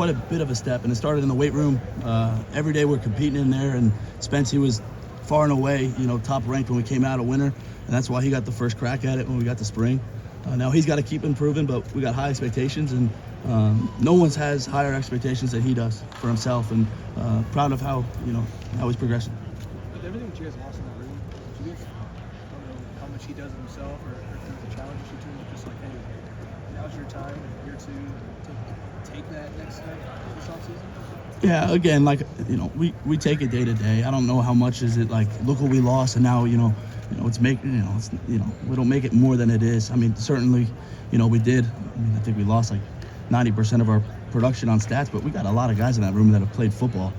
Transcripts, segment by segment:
Quite a bit of a step, and it started in the weight room. Every day we're competing in there, and Spence, he was far and away, top ranked when we came out a winner, and that's why he got the first crack at it when we got to spring. Now he's got to keep improving, but we got high expectations, and no one has higher expectations than he does for himself, and proud of how he's progressing. With everything that you guys lost in the room, do you guys how much he does himself, or the challenges you to him, just like, hey, now's your time, year two, to take that next step this offseason? Yeah, again, we take it day to day. I don't know how much is it like, look what we lost, and now we don't make it more than it is. I mean, certainly, we did. I think we lost like 90% of our production on stats, but we got a lot of guys in that room that have played football,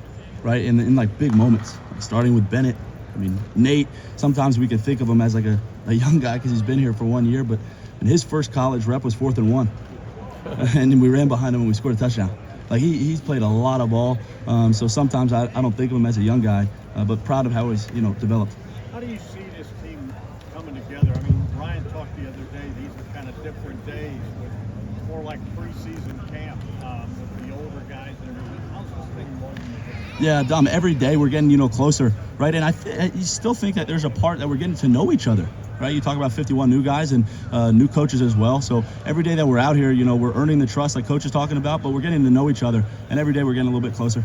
right? In like big moments, starting with Bennett. I mean, Nate. Sometimes we can think of him as like a young guy because he's been here for 1 year, but in his first college rep was 4th and 1, and then we ran behind him and we scored a touchdown. Like he's played a lot of ball, so sometimes I don't think of him as a young guy, but proud of how he's developed. How do you see this team coming together? I mean, Ryan talked the other day, these are kind of different days, with more like preseason camp with the older guys and everything. How's this thing going? Yeah, Dom, every day we're getting closer, right? And I still think that there's a part that we're getting to know each other. Right, you talk about 51 new guys and new coaches as well. So every day that we're out here, we're earning the trust like Coach is talking about, but we're getting to know each other, and every day we're getting a little bit closer.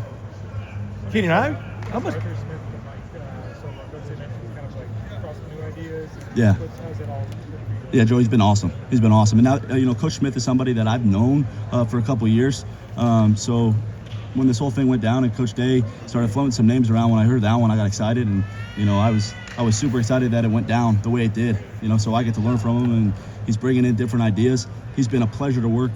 Keenan, how much? Yeah. Yeah, Joey's been awesome. He's been awesome, and now Coach Smith is somebody that I've known for a couple years. So when this whole thing went down and Coach Day started floating some names around, when I heard that one, I got excited, and I was super excited that it went down the way it did. So I get to learn from him, and he's bringing in different ideas. He's been a pleasure to work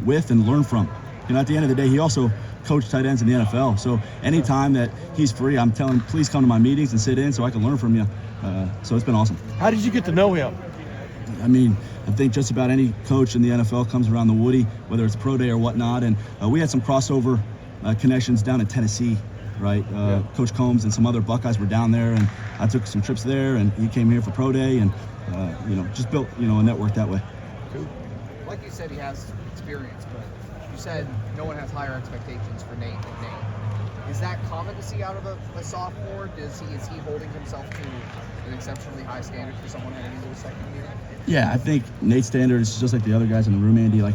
with and learn from. At the end of the day, he also coached tight ends in the NFL. So anytime that he's free, I'm telling him, please come to my meetings and sit in so I can learn from you. So it's been awesome. How did you get to know him? I mean, I think just about any coach in the NFL comes around the Woody, whether it's pro day or whatnot. And we had some crossover connections down in Tennessee, right? Coach Combs and some other Buckeyes were down there, and I took some trips there, and he came here for pro day, and just built a network that way. Cool. Like you said, he has experience, but you said no one has higher expectations for Nate than Nate. Is that common to see out of a sophomore? Is he holding himself to an exceptionally high standard for someone heading into his second year? Yeah, I think Nate's standard is just like the other guys in the room, Andy. Like,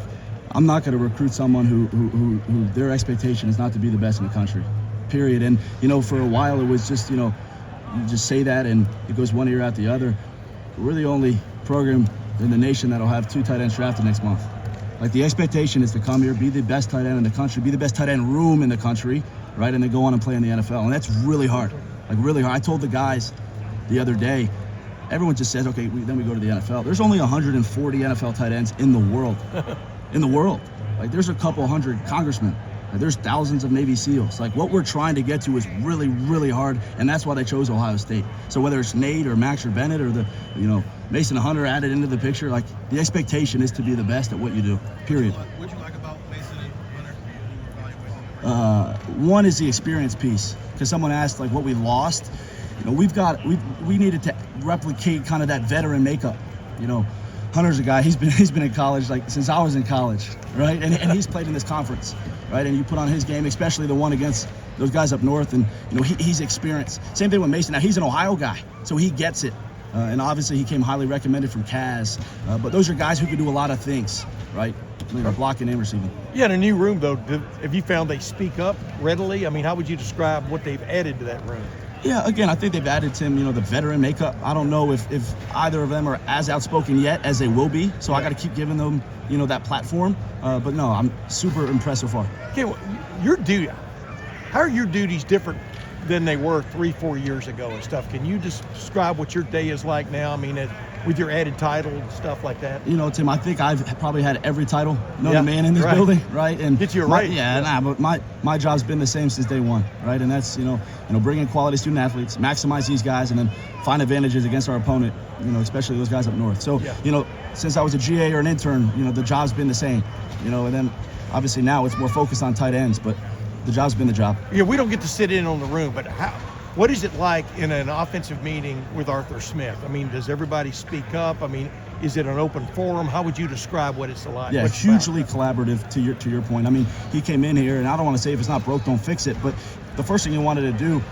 I'm not going to recruit someone who their expectation is not to be the best in the country, period. And, for a while it was just, you just say that and it goes one ear out the other. We're the only program in the nation that'll have 2 tight ends drafted next month. Like, the expectation is to come here, be the best tight end in the country, be the best tight end room in the country, right? And then go on and play in the NFL. And that's really hard, really hard. I told the guys the other day, everyone just says, okay, then we go to the NFL. There's only 140 NFL tight ends in the world. In the world. Like, there's a couple hundred congressmen. There's thousands of Navy SEALs. Like, what we're trying to get to is really, really hard, and that's why they chose Ohio State. So whether it's Nate or Max or Bennett or the, Mason Hunter added into the picture, like, the expectation is to be the best at what you do, period. What do you like about Mason and Hunter? One is the experience piece, because someone asked, like, what we lost. We needed to replicate kind of that veteran makeup, Hunter's a guy, he's been in college since I was in college, right? And he's played in this conference, right? And you put on his game, especially the one against those guys up north, and he's experienced. Same thing with Mason. Now he's an Ohio guy, so he gets it. And obviously he came highly recommended from Kaz. But those are guys who can do a lot of things, right? Blocking and receiving. Yeah, in a new room though, have you found they speak up readily? I mean, how would you describe what they've added to that room? Yeah, again, I think they've added to him, the veteran makeup. I don't know if either of them are as outspoken yet as they will be, so I got to keep giving them, that platform. But no, I'm super impressed so far. Okay, well, how are your duties different than they were 3-4 years ago and stuff? Can you just describe what your day is like now? I mean, with your added title and stuff like that? Tim, I think I've probably had every title known to man in this building, right? And get you a raise. But my job's been the same since day one, right? And that's, bring in quality student athletes, maximize these guys, and then find advantages against our opponent, especially those guys up north. So, since I was a GA or an intern, the job's been the same, and then obviously now it's more focused on tight ends, but the job's been the job. Yeah, we don't get to sit in on the room, but what is it like in an offensive meeting with Arthur Smith? I mean, does everybody speak up? I mean, Is it an open forum? How would you describe what it's like? Yeah, What's it hugely about? collaborative to your point. I mean, he came in here, and I don't want to say if it's not broke, don't fix it, but the first thing he wanted to do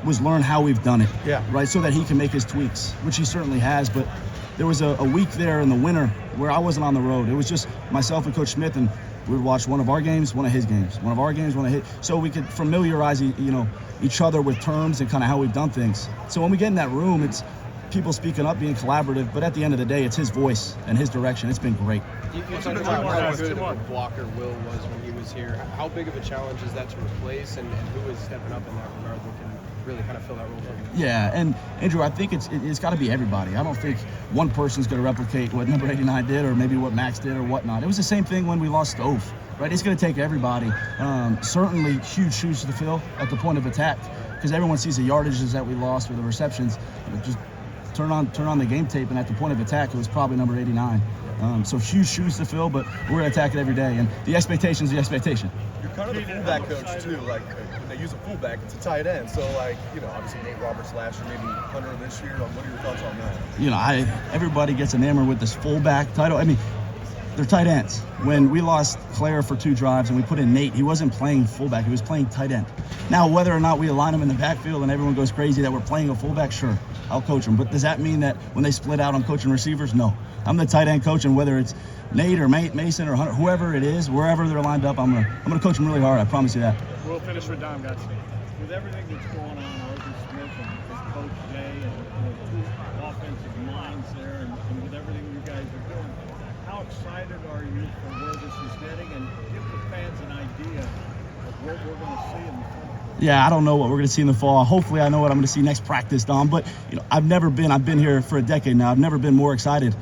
was learn how we've done it. Yeah. Right, so that he can make his tweaks, which he certainly has. But there was a week there in the winter where I wasn't on the road. It was just myself and Coach Smith, and we would watch one of our games, one of his games, one of our games, one of his, so we could familiarize each other with terms and kind of how we've done things. So when we get in that room, it's people speaking up, being collaborative, but at the end of the day, it's his voice and his direction. It's been great. You talked about how good of a blocker Will was when he was here. How big of a challenge is that to replace, and who is stepping up in that regard that can really kind of fill that role for you? Yeah, and Andrew, I think it's got to be everybody. I don't think one person's going to replicate what number 89 did, or maybe what Max did, or whatnot. It was the same thing when we lost Stove, right? It's going to take everybody. Certainly huge shoes to fill at the point of attack, because everyone sees the yardages that we lost or the receptions. Just turn on the game tape, and at the point of attack, it was probably number 89. So huge shoes to fill, but we're going to attack it every day, and the expectation is the expectation. You're kind of the fullback coach too. Like when they use a fullback, it's a tight end. So obviously Nate Roberts last year, maybe Hunter this year. What are your thoughts on that? Everybody gets enamored with this fullback title. I mean, they're tight ends. When we lost Claire for 2 drives and we put in Nate, he wasn't playing fullback, he was playing tight end. Now, whether or not we align him in the backfield and everyone goes crazy that we're playing a fullback, sure, I'll coach him. But does that mean that when they split out, I'm coaching receivers? No. I'm the tight end coach, and whether it's Nate or Mason or Hunter, whoever it is, wherever they're lined up, I'm gonna coach them really hard. I promise you that. We'll finish with Dom, guys. With everything that's going on, Arthur Smith and Coach Day and two offensive minds there, and with everything you guys are doing, how excited are you for where this is heading? And give the fans an idea of what we're going to see in the fall. Yeah, I don't know what we're going to see in the fall. Hopefully I know what I'm going to see next practice, Dom. But, I've been here for a decade now. I've never been more excited,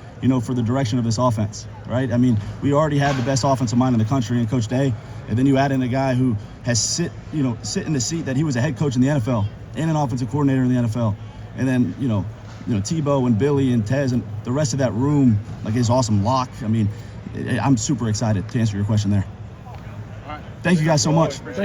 for the direction of this offense, right? I mean, we already had the best offensive mind in the country in Coach Day. And then you add in a guy who has sit in the seat that he was a head coach in the NFL and an offensive coordinator in the NFL. And then, Tebow and Billy and Tez and the rest of that room, like his awesome lock. I mean, I'm super excited to answer your question there. All right. Thank you guys so much.